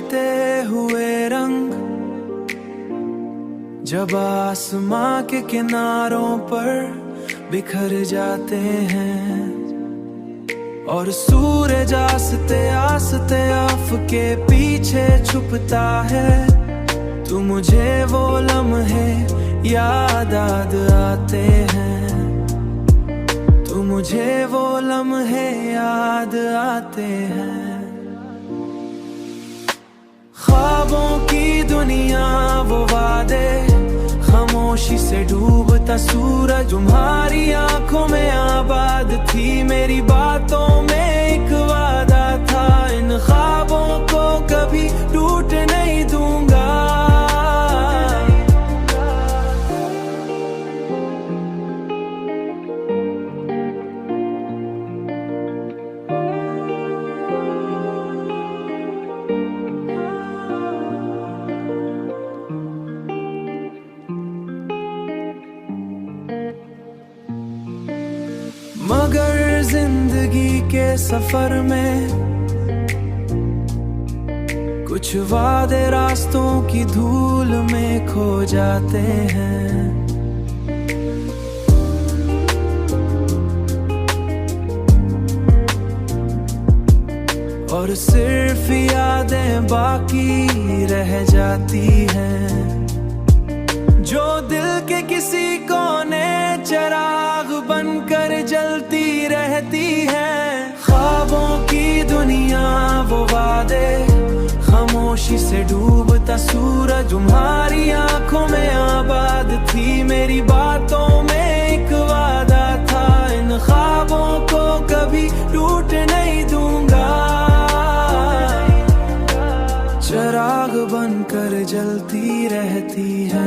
बदलते हुए रंग जब आसमां के किनारों पर बिखर जाते हैं और सूरज आस्ते आस्ते आपके पीछे छुपता है, तो मुझे वो लम्हे याद आते हैं, तो मुझे वो लम्हे याद आते हैं। ख्वाबों की दुनिया वो वादे, खामोशी से डूबता सूरज तुम्हारी आंखों में आबाद थी, मेरी बातों में एक वादा था, इन ख्वाबों को कभी टूट नहीं दूंगा। मगर जिंदगी के सफर में कुछ वादे रास्तों की धूल में खो जाते हैं, और सिर्फ यादें बाकी रह जाती हैं, जो दिल के किसी कोने चिराग बनकर जलती रहती है। ख्वाबों की दुनिया वो वादे, खामोशी से डूबता सूरज तुम्हारी आंखों में आबाद थी, मेरी बातों में एक वादा था, इन ख्वाबों को कभी टूट नहीं दूंगा। चिराग बनकर जलती रहती है।